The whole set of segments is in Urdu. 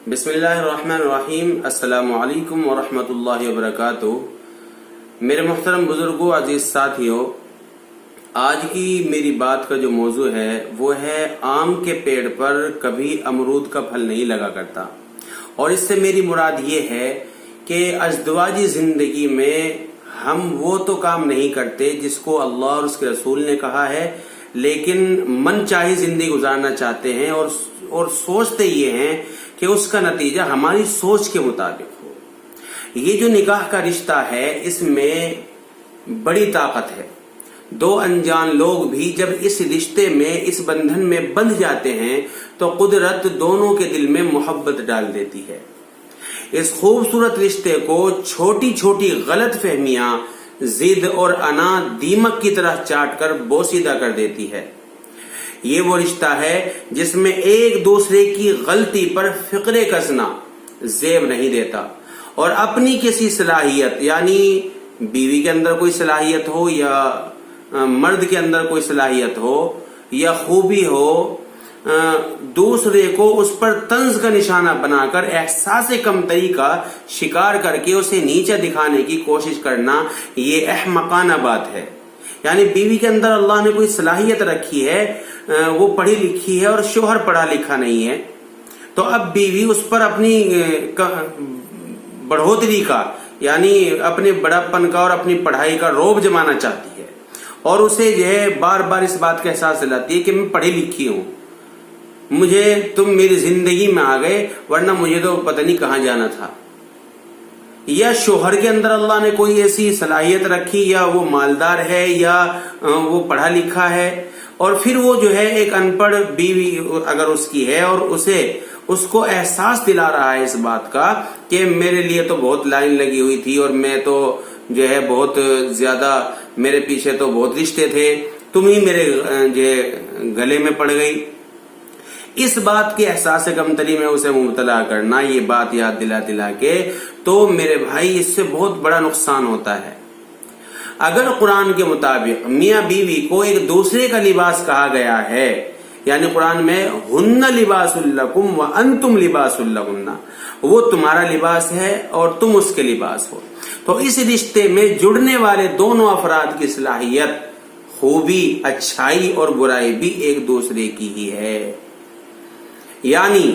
بسم اللہ الرحمن الرحیم۔ السلام علیکم ورحمۃ اللہ وبرکاتہ۔ میرے محترم بزرگوں، عزیز ساتھیوں، آج کی میری بات کا جو موضوع ہے وہ ہے آم کے پیڑ پر کبھی امرود کا پھل نہیں لگا کرتا، اور اس سے میری مراد یہ ہے کہ ازدواجی زندگی میں ہم وہ تو کام نہیں کرتے جس کو اللہ اور اس کے رسول نے کہا ہے، لیکن من چاہی زندگی گزارنا چاہتے ہیں اور سوچتے یہ ہیں کہ اس کا نتیجہ ہماری سوچ کے مطابق ہو۔ یہ جو نکاح کا رشتہ ہے اس میں بڑی طاقت ہے۔ دو انجان لوگ بھی جب اس رشتے میں، اس بندھن میں بندھ جاتے ہیں تو قدرت دونوں کے دل میں محبت ڈال دیتی ہے۔ اس خوبصورت رشتے کو چھوٹی چھوٹی غلط فہمیاں، ضد اور انا دیمک کی طرح چاٹ کر بوسیدہ کر دیتی ہے۔ یہ وہ رشتہ ہے جس میں ایک دوسرے کی غلطی پر فقرے کسنا زیب نہیں دیتا، اور اپنی کسی صلاحیت، یعنی بیوی کے اندر کوئی صلاحیت ہو یا مرد کے اندر کوئی صلاحیت ہو یا خوبی ہو، دوسرے کو اس پر طنز کا نشانہ بنا کر احساس کمتری کا شکار کر کے اسے نیچا دکھانے کی کوشش کرنا، یہ احمقانہ بات ہے۔ یعنی بیوی کے اندر اللہ نے کوئی صلاحیت رکھی ہے، وہ پڑھی لکھی ہے اور شوہر پڑھا لکھا نہیں ہے، تو اب بیوی اس پر اپنی بڑھوتری کا، یعنی اپنے بڑا پن کا اور اپنی پڑھائی کا روب جمانا چاہتی ہے، اور اسے جو ہے بار بار اس بات کا احساس دلاتی ہے کہ میں پڑھی لکھی ہوں، تم میری زندگی میں آ گئے، ورنہ مجھے تو پتہ نہیں کہاں جانا تھا۔ یا شوہر کے اندر اللہ نے کوئی ایسی صلاحیت رکھی، یا وہ مالدار ہے یا وہ پڑھا لکھا ہے، اور پھر وہ جو ہے ایک ان پڑھ بیوی اگر اس کی ہے اور اس کو احساس دلا رہا ہے اس بات کا کہ میرے لیے تو بہت لائن لگی ہوئی تھی، اور میں تو جو ہے بہت زیادہ، میرے پیچھے تو بہت رشتے تھے، تم ہی میرے جو ہے گلے میں پڑ گئی۔ اس بات کے احساس کمتری میں اسے مبتلا کرنا، یہ بات یاد دلا کے، تو میرے بھائی اس سے بہت بڑا نقصان ہوتا ہے۔ اگر قرآن کے مطابق میاں بیوی کو ایک دوسرے کا لباس کہا گیا ہے، یعنی قرآن میں ہن لباس لکم وانتم لباس لہن، وہ تمہارا لباس ہے اور تم اس کے لباس ہو، تو اس رشتے میں جڑنے والے دونوں افراد کی صلاحیت، خوبی، اچھائی اور برائی بھی ایک دوسرے کی ہی ہے۔ یعنی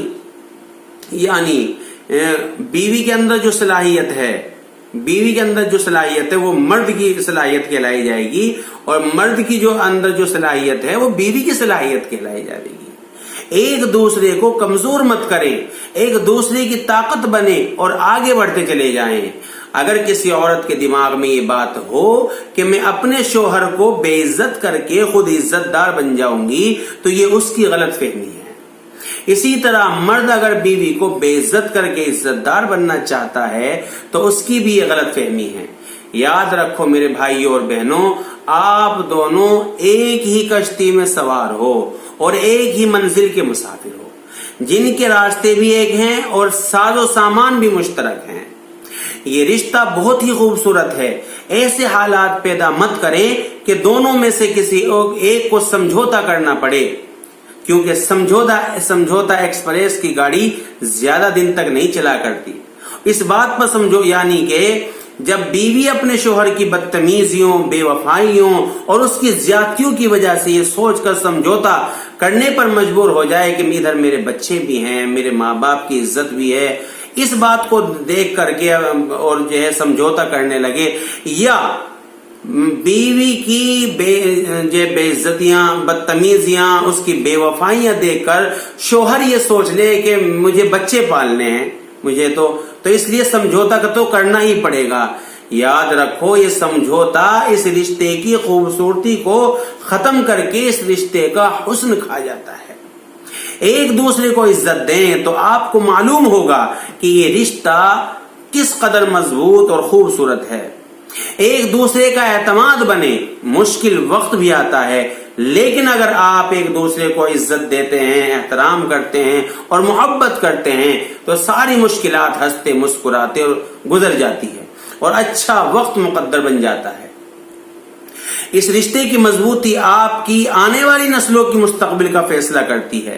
بیوی کے اندر جو صلاحیت ہے وہ مرد کی صلاحیت کہلائی جائے گی، اور مرد کی جو اندر جو صلاحیت ہے وہ بیوی کی صلاحیت کہلائی جائے گی۔ ایک دوسرے کو کمزور مت کریں، ایک دوسرے کی طاقت بنے اور آگے بڑھتے چلے جائیں۔ اگر کسی عورت کے دماغ میں یہ بات ہو کہ میں اپنے شوہر کو بے عزت کر کے خود عزت دار بن جاؤں گی، تو یہ اس کی غلط فہمی ہے۔ اسی طرح مرد اگر بیوی کو بے عزت کر کے عزت دار بننا چاہتا ہے تو اس کی بھی یہ غلط فہمی ہے۔ یاد رکھو میرے بھائیوں اور بہنوں، آپ دونوں ایک ہی کشتی میں سوار ہو اور ایک ہی منزل کے مسافر ہو، جن کے راستے بھی ایک ہیں اور ساز و سامان بھی مشترک ہیں۔ یہ رشتہ بہت ہی خوبصورت ہے۔ ایسے حالات پیدا مت کریں کہ دونوں میں سے کسی ایک کو سمجھوتا کرنا پڑے، کیونکہ سمجھوتا ایکسپریس کی گاڑی زیادہ دن تک نہیں چلا کرتی۔ اس بات پر سمجھو، یعنی کہ جب بیوی اپنے شوہر کی بدتمیزیوں، بے وفائیوں اور اس کی زیادتیوں کی وجہ سے یہ سوچ کر سمجھوتا کرنے پر مجبور ہو جائے کہ ادھر میرے بچے بھی ہیں، میرے ماں باپ کی عزت بھی ہے، اس بات کو دیکھ کر کے اور جو ہے سمجھوتا کرنے لگے، یا بیوی کی بے عزتیاں، بدتمیزیاں، اس کی بے وفائیاں دیکھ کر شوہر یہ سوچ لے کہ مجھے بچے پالنے ہیں، مجھے تو اس لیے سمجھوتا کا تو کرنا ہی پڑے گا۔ یاد رکھو، یہ سمجھوتا اس رشتے کی خوبصورتی کو ختم کر کے اس رشتے کا حسن کھا جاتا ہے۔ ایک دوسرے کو عزت دیں تو آپ کو معلوم ہوگا کہ یہ رشتہ کس قدر مضبوط اور خوبصورت ہے۔ ایک دوسرے کا اعتماد بنے، مشکل وقت بھی آتا ہے، لیکن اگر آپ ایک دوسرے کو عزت دیتے ہیں، احترام کرتے ہیں اور محبت کرتے ہیں تو ساری مشکلات ہنستے مسکراتے اور گزر جاتی ہے اور اچھا وقت مقدر بن جاتا ہے۔ اس رشتے کی مضبوطی آپ کی آنے والی نسلوں کی مستقبل کا فیصلہ کرتی ہے۔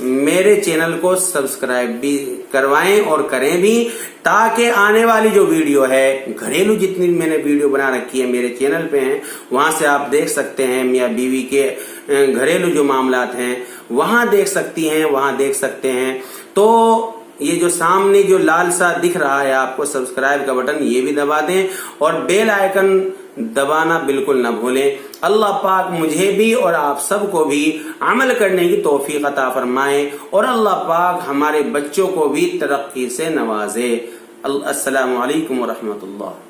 میرے چینل کو سبسکرائب بھی کروائیں اور کریں بھی، تاکہ آنے والی جو ویڈیو ہے، گھریلو جتنی میں نے ویڈیو بنا رکھی ہے میرے چینل پہ ہیں، وہاں سے آپ دیکھ سکتے ہیں، میاں بیوی کے گھریلو جو معاملات ہیں وہاں دیکھ سکتی ہیں، وہاں دیکھ سکتے ہیں۔ تو یہ جو سامنے جو لال سا دکھ رہا ہے آپ کو سبسکرائب کا بٹن، یہ بھی دبا دیں اور بیل آئیکن دبانا بالکل نہ بھولیں۔ اللہ پاک مجھے بھی اور آپ سب کو بھی عمل کرنے کی توفیق عطا فرمائے، اور اللہ پاک ہمارے بچوں کو بھی ترقی سے نوازے۔ السلام علیکم ورحمۃ اللہ۔